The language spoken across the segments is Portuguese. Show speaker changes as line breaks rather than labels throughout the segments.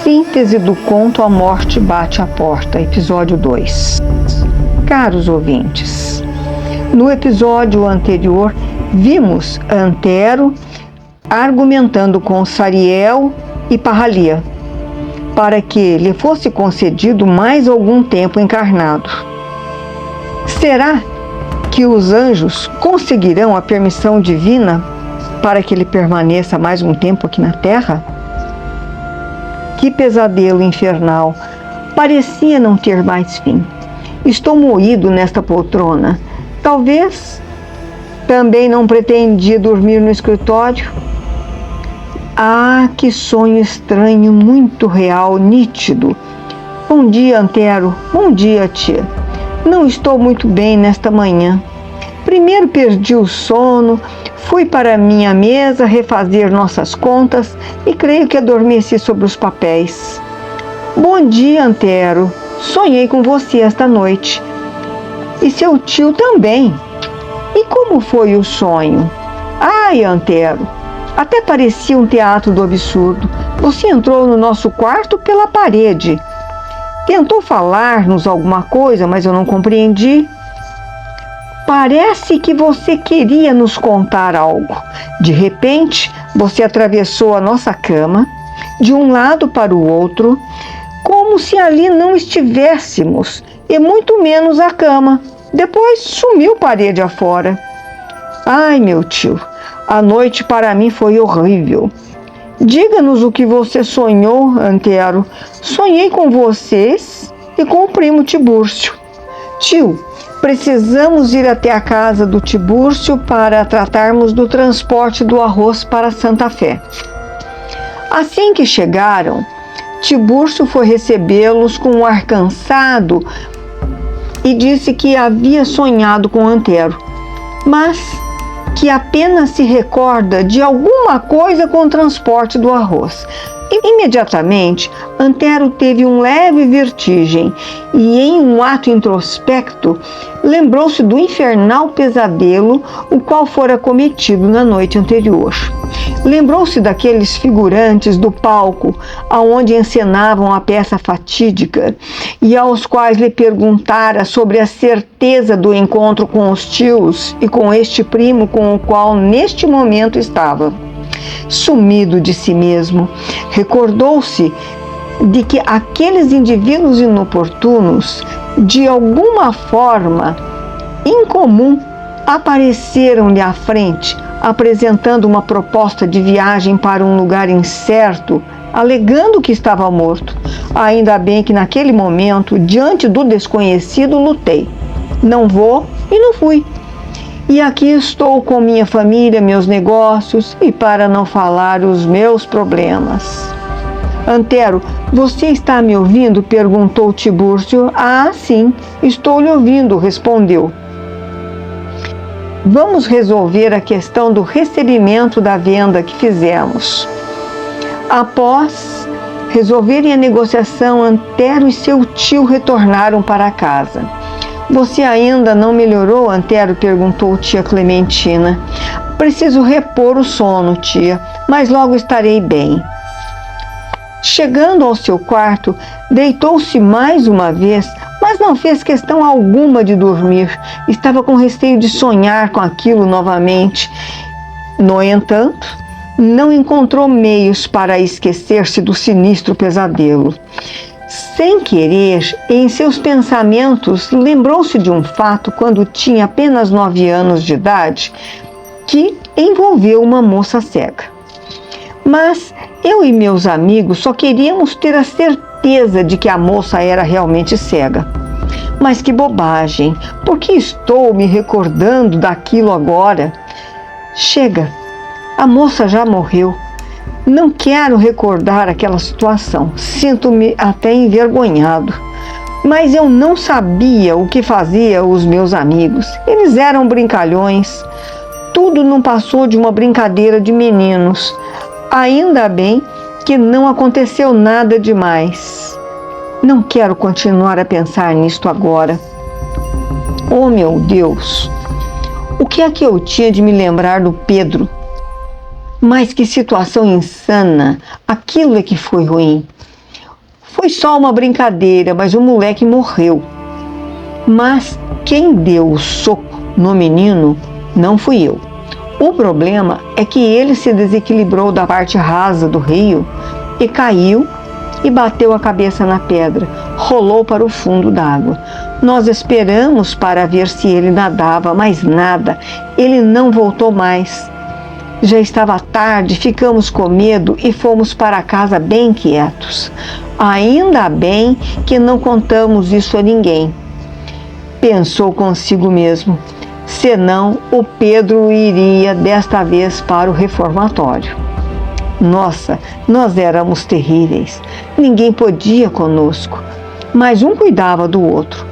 Síntese do conto A Morte Bate à Porta, episódio 2. Caros ouvintes, no episódio anterior vimos Antero argumentando com Sariel e Parralia para que lhe fosse concedido mais algum tempo encarnado. Será que os anjos conseguirão a permissão divina para que ele permaneça mais um tempo aqui na Terra? Que pesadelo infernal! Parecia não ter mais fim. Estou moído nesta poltrona. Talvez também não pretendia dormir no escritório. Ah, que sonho estranho, muito real, nítido. Bom dia, Antero. Bom dia, tia. Não estou muito bem nesta manhã. Primeiro perdi o sono, fui para minha mesa refazer nossas contas e creio que adormeci sobre os papéis. Bom dia, Antero. Sonhei com você esta noite. E seu tio também. E como foi o sonho? Ai, Antero, até parecia um teatro do absurdo. Você entrou no nosso quarto pela parede. Tentou falar-nos alguma coisa, mas eu não compreendi. Parece que você queria nos contar algo. De repente, você atravessou a nossa cama, de um lado para o outro, como se ali não estivéssemos, e muito menos a cama. Depois sumiu parede afora. Ai, meu tio, a noite para mim foi horrível. Diga-nos o que você sonhou, Antero. Sonhei com vocês e com o primo Tibúrcio. Tio, precisamos ir até a casa do Tibúrcio para tratarmos do transporte do arroz para Santa Fé. Assim que chegaram, Tibúrcio foi recebê-los com um ar cansado e disse que havia sonhado com Antero, mas que apenas se recorda de alguma coisa com o transporte do arroz. Imediatamente, Antero teve um leve vertigem e, em um ato introspecto, lembrou-se do infernal pesadelo o qual fora cometido na noite anterior. Lembrou-se daqueles figurantes do palco aonde encenavam a peça fatídica e aos quais lhe perguntara sobre a certeza do encontro com os tios e com este primo com o qual neste momento estava. Sumido de si mesmo, recordou-se de que aqueles indivíduos inoportunos, de alguma forma incomum, apareceram-lhe à frente, apresentando uma proposta de viagem para um lugar incerto, alegando que estava morto. Ainda bem que naquele momento, diante do desconhecido, lutei. Não vou e não fui. E aqui estou com minha família, meus negócios e, para não falar, os meus problemas. Antero, você está me ouvindo? Perguntou Tibúrcio. Ah, sim, estou lhe ouvindo, respondeu. Vamos resolver a questão do recebimento da venda que fizemos. Após resolverem a negociação, Antero e seu tio retornaram para casa. Você ainda não melhorou, Antero? Perguntou tia Clementina. Preciso repor o sono, tia, mas logo estarei bem. Chegando ao seu quarto, deitou-se mais uma vez, mas não fez questão alguma de dormir. Estava com receio de sonhar com aquilo novamente. No entanto, não encontrou meios para esquecer-se do sinistro pesadelo. Sem querer, em seus pensamentos, lembrou-se de um fato quando tinha apenas 9 anos de idade, que envolveu uma moça cega. Mas eu e meus amigos só queríamos ter a certeza de que a moça era realmente cega. Mas que bobagem! Por que estou me recordando daquilo agora? Chega! A moça já morreu. Não quero recordar aquela situação. Sinto-me até envergonhado. Mas eu não sabia o que faziam os meus amigos. Eles eram brincalhões. Tudo não passou de uma brincadeira de meninos. Ainda bem que não aconteceu nada demais. Não quero continuar a pensar nisto agora. Oh, meu Deus! O que é que eu tinha de me lembrar do Pedro? Mas que situação insana! Aquilo é que foi ruim. Foi só uma brincadeira, mas o moleque morreu. Mas quem deu o soco no menino não fui eu. O problema é que ele se desequilibrou da parte rasa do rio e caiu e bateu a cabeça na pedra, rolou para o fundo d'água. Nós esperamos para ver se ele nadava, mas nada, ele não voltou mais. Já estava tarde, ficamos com medo e fomos para casa bem quietos. Ainda bem que não contamos isso a ninguém. Pensou consigo mesmo, senão o Pedro iria desta vez para o reformatório. Nossa, nós éramos terríveis, ninguém podia conosco, mas um cuidava do outro.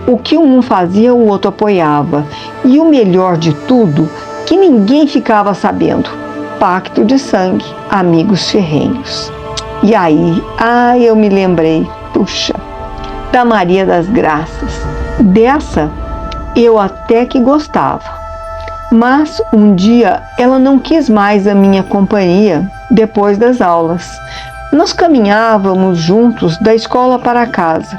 O que um fazia, o outro apoiava, e o melhor de tudo, que ninguém ficava sabendo. Pacto de sangue, amigos ferrenhos. E aí, eu me lembrei, puxa, da Maria das Graças. Dessa eu até que gostava. Mas um dia ela não quis mais a minha companhia depois das aulas. Nós caminhávamos juntos da escola para casa.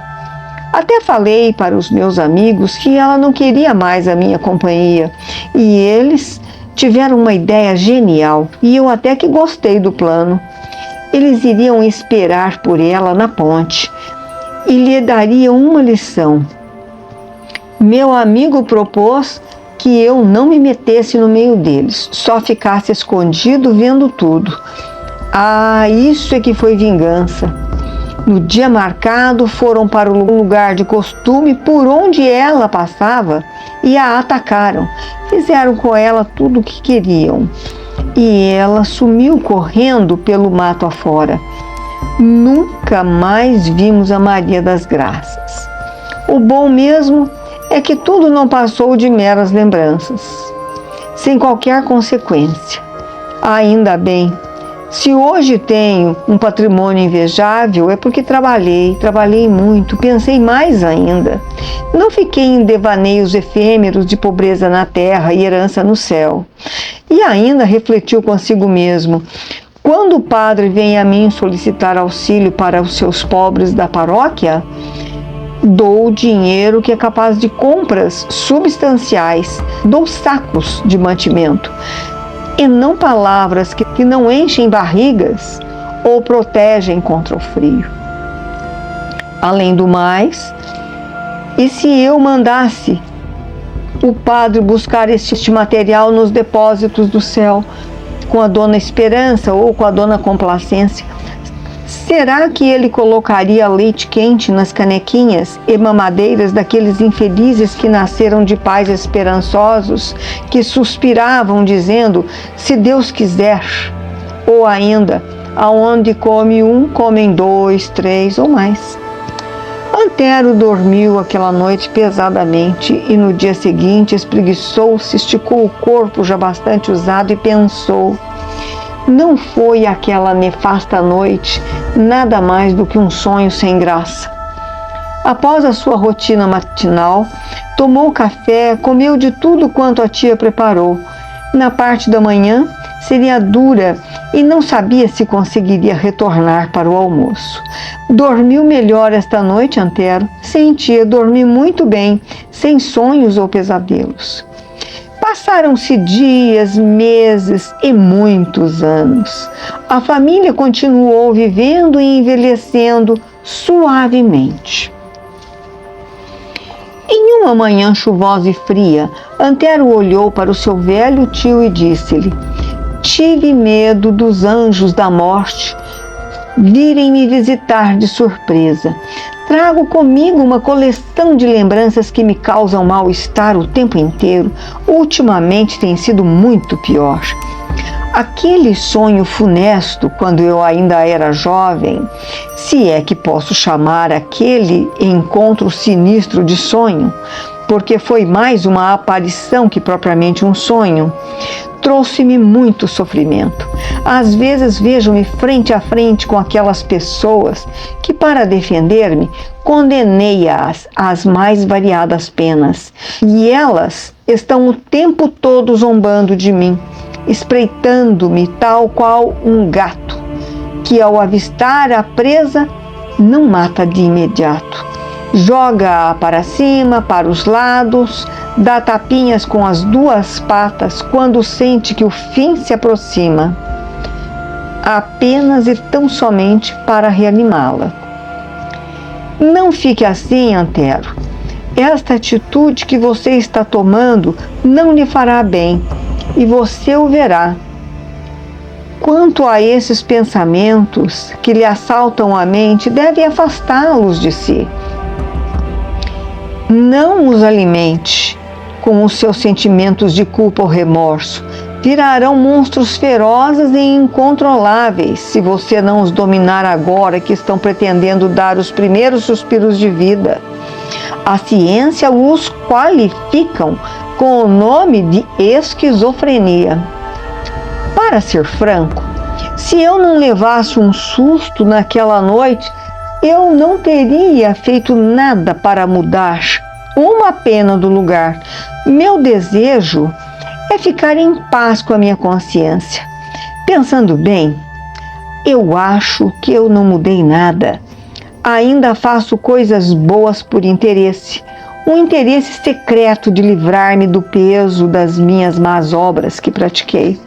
Até falei para os meus amigos que ela não queria mais a minha companhia e eles tiveram uma ideia genial e eu até que gostei do plano. Eles iriam esperar por ela na ponte e lhe dariam uma lição. Meu amigo propôs que eu não me metesse no meio deles, só ficasse escondido vendo tudo. Isso é que foi vingança. No dia marcado, foram para o lugar de costume por onde ela passava e a atacaram. Fizeram com ela tudo o que queriam. E ela sumiu correndo pelo mato afora. Nunca mais vimos a Maria das Graças. O bom mesmo é que tudo não passou de meras lembranças, sem qualquer consequência. Ainda bem. Se hoje tenho um patrimônio invejável, é porque trabalhei muito, pensei mais ainda. Não fiquei em devaneios efêmeros de pobreza na terra e herança no céu. E ainda refletiu consigo mesmo. Quando o padre vem a mim solicitar auxílio para os seus pobres da paróquia, dou dinheiro que é capaz de compras substanciais, dou sacos de mantimento, e não palavras que não enchem barrigas ou protegem contra o frio. Além do mais, e se eu mandasse o padre buscar este material nos depósitos do céu, com a dona Esperança ou com a dona Complacência, será que ele colocaria leite quente nas canequinhas e mamadeiras daqueles infelizes que nasceram de pais esperançosos, que suspiravam dizendo, se Deus quiser? Ou ainda, aonde come um, comem 2, 3 ou mais. Antero dormiu aquela noite pesadamente e no dia seguinte espreguiçou-se, esticou o corpo já bastante usado e pensou, não foi aquela nefasta noite nada mais do que um sonho sem graça. Após a sua rotina matinal, tomou café, comeu de tudo quanto a tia preparou. Na parte da manhã, seria dura e não sabia se conseguiria retornar para o almoço. Dormiu melhor esta noite, Antero. Sentia dormir muito bem, sem sonhos ou pesadelos. Passaram-se dias, meses e muitos anos. A família continuou vivendo e envelhecendo suavemente. Em uma manhã chuvosa e fria, Antero olhou para o seu velho tio e disse-lhe: tive medo dos anjos da morte virem me visitar de surpresa. Trago comigo uma coleção de lembranças que me causam mal-estar o tempo inteiro. Ultimamente tem sido muito pior. Aquele sonho funesto, quando eu ainda era jovem, se é que posso chamar aquele encontro sinistro de sonho, porque foi mais uma aparição que propriamente um sonho, trouxe-me muito sofrimento. Às vezes vejo-me frente a frente com aquelas pessoas que, para defender-me, condenei-as às mais variadas penas. E elas estão o tempo todo zombando de mim, espreitando-me tal qual um gato, que ao avistar a presa não mata de imediato. Joga-a para cima, para os lados, dá tapinhas com as duas patas quando sente que o fim se aproxima, apenas e tão somente para reanimá-la. Não fique assim, Antero. Esta atitude que você está tomando não lhe fará bem, e você o verá. Quanto a esses pensamentos que lhe assaltam a mente, deve afastá-los de si. Não os alimente com os seus sentimentos de culpa ou remorso. Virarão monstros ferozes e incontroláveis se você não os dominar agora que estão pretendendo dar os primeiros suspiros de vida. A ciência os qualificam com o nome de esquizofrenia. Para ser franco, se eu não levasse um susto naquela noite, eu não teria feito nada para mudar uma pena do lugar. Meu desejo é ficar em paz com a minha consciência. Pensando bem, eu acho que eu não mudei nada. Ainda faço coisas boas por interesse. Um interesse secreto de livrar-me do peso das minhas más obras que pratiquei.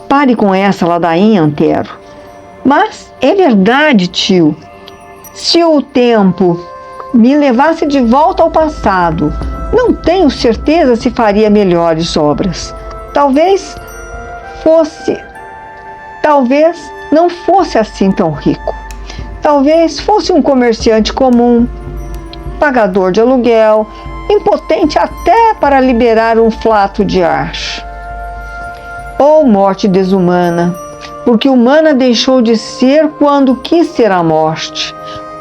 Pare com essa ladainha, Antero. Mas é verdade, tio. Se o tempo me levasse de volta ao passado, não tenho certeza se faria melhores obras. Talvez não fosse assim tão rico. Talvez fosse um comerciante comum, pagador de aluguel, impotente até para liberar um flato de ar. Ou morte desumana, porque humana deixou de ser quando quis ser a morte.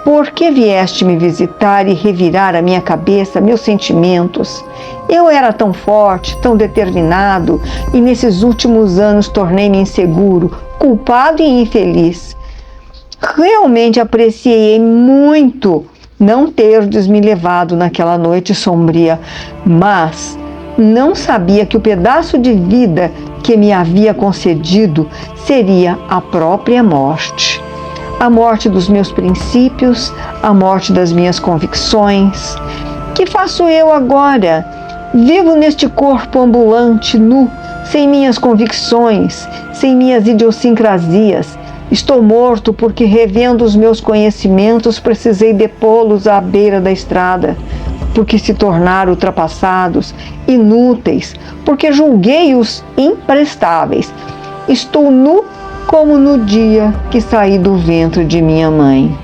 Por que vieste me visitar e revirar a minha cabeça, meus sentimentos? Eu era tão forte, tão determinado, e nesses últimos anos tornei-me inseguro, culpado e infeliz. Realmente apreciei muito não terdes me levado naquela noite sombria, mas não sabia que o pedaço de vida que me havia concedido seria a própria morte. A morte dos meus princípios, a morte das minhas convicções. Que faço eu agora? Vivo neste corpo ambulante, nu, sem minhas convicções, sem minhas idiosincrasias. Estou morto porque, revendo os meus conhecimentos, precisei depô-los à beira da estrada, porque se tornaram ultrapassados, inúteis, porque julguei-os imprestáveis. Estou nu como no dia que saí do ventre de minha mãe.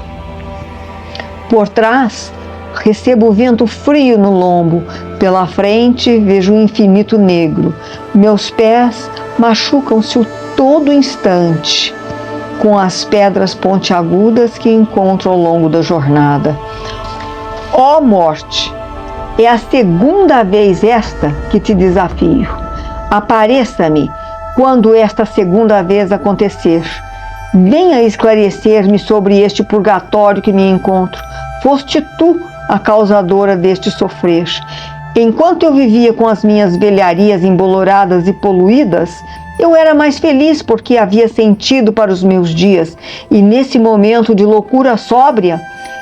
Por trás, recebo o vento frio no lombo. Pela frente, vejo o infinito negro. Meus pés machucam-se todo instante com as pedras pontiagudas que encontro ao longo da jornada. Ó morte, é a segunda vez esta que te desafio. Apareça-me quando esta segunda vez acontecer. Venha esclarecer-me sobre este purgatório que me encontro. Foste tu a causadora deste sofrer. Enquanto eu vivia com as minhas velharias emboloradas e poluídas, eu era mais feliz porque havia sentido para os meus dias, e nesse momento de loucura sóbria,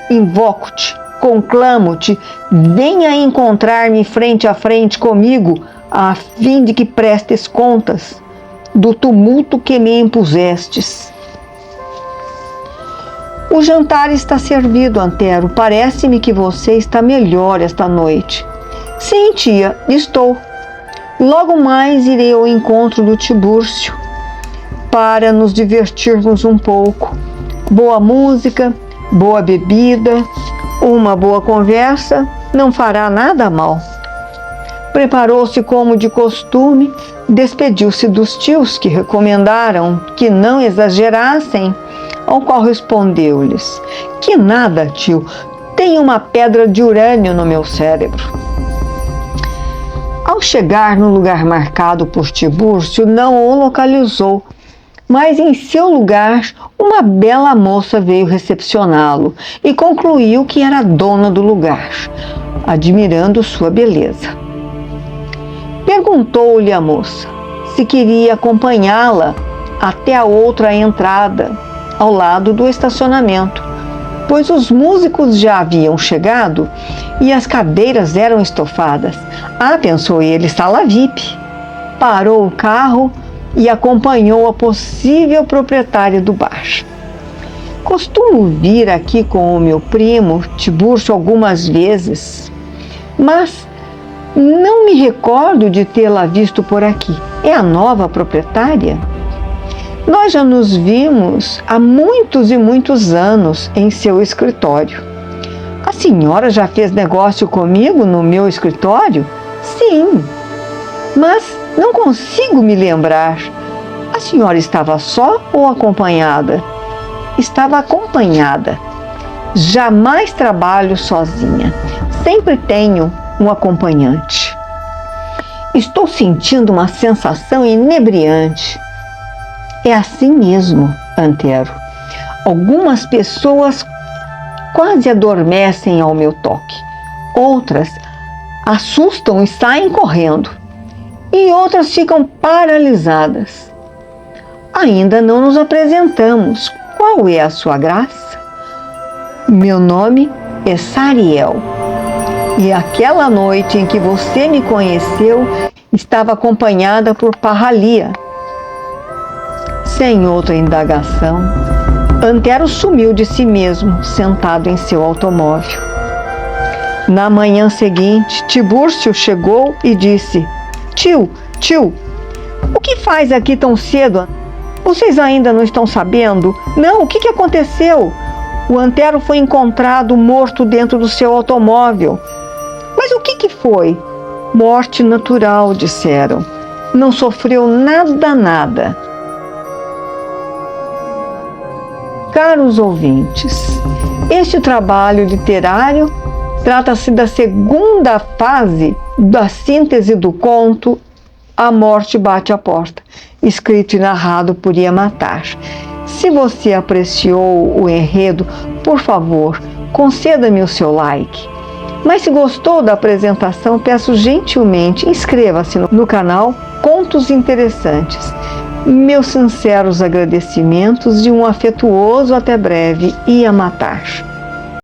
invoco-te, conclamo-te, venha encontrar-me frente a frente comigo, a fim de que prestes contas do tumulto que me impusestes. O jantar está servido, Antero. Parece-me que você está melhor esta noite. Sim, tia, estou. Logo mais irei ao encontro do Tibúrcio para nos divertirmos um pouco. Boa música, boa bebida, uma boa conversa não fará nada mal. Preparou-se como de costume, despediu-se dos tios que recomendaram que não exagerassem, ao qual respondeu-lhes: que nada, tio, tenho uma pedra de urânio no meu cérebro. Ao chegar no lugar marcado por Tibúrcio, não o localizou, mas em seu lugar uma bela moça veio recepcioná-lo e concluiu que era dona do lugar, admirando sua beleza. Perguntou-lhe a moça se queria acompanhá-la até a outra entrada, ao lado do estacionamento. pois os músicos já haviam chegado e as cadeiras eram estofadas. Ah, pensou ele, sala VIP. Parou o carro e acompanhou a possível proprietária do bar. Costumo vir aqui com o meu primo Tiburcio algumas vezes, mas não me recordo de tê-la visto por aqui. É a nova proprietária? Nós já nos vimos há muitos e muitos anos em seu escritório. A senhora já fez negócio comigo no meu escritório? Sim, mas não consigo me lembrar. A senhora estava só ou acompanhada? Estava acompanhada. Jamais trabalho sozinha. Sempre tenho um acompanhante. Estou sentindo uma sensação inebriante. É assim mesmo, Antero. Algumas pessoas quase adormecem ao meu toque. Outras assustam e saem correndo. E outras ficam paralisadas. Ainda não nos apresentamos. Qual é a sua graça? Meu nome é Sariel. E aquela noite em que você me conheceu, estava acompanhada por Parralia. Sem outra indagação, Antero sumiu de si mesmo, sentado em seu automóvel. Na manhã seguinte, Tiburcio chegou e disse: Tio, o que faz aqui tão cedo? Vocês ainda não estão sabendo? Não, o que aconteceu? O Antero foi encontrado morto dentro do seu automóvel. Mas o que foi? Morte natural, disseram. Não sofreu nada. Caros ouvintes, este trabalho literário trata-se da segunda fase da síntese do conto A Morte Bate à Porta, escrito e narrado por Yamatar. Se você apreciou o enredo, por favor, conceda-me o seu like. Mas se gostou da apresentação, peço gentilmente, inscreva-se no canal Contos Interessantes. Meus sinceros agradecimentos e um afetuoso até breve, Yamatar.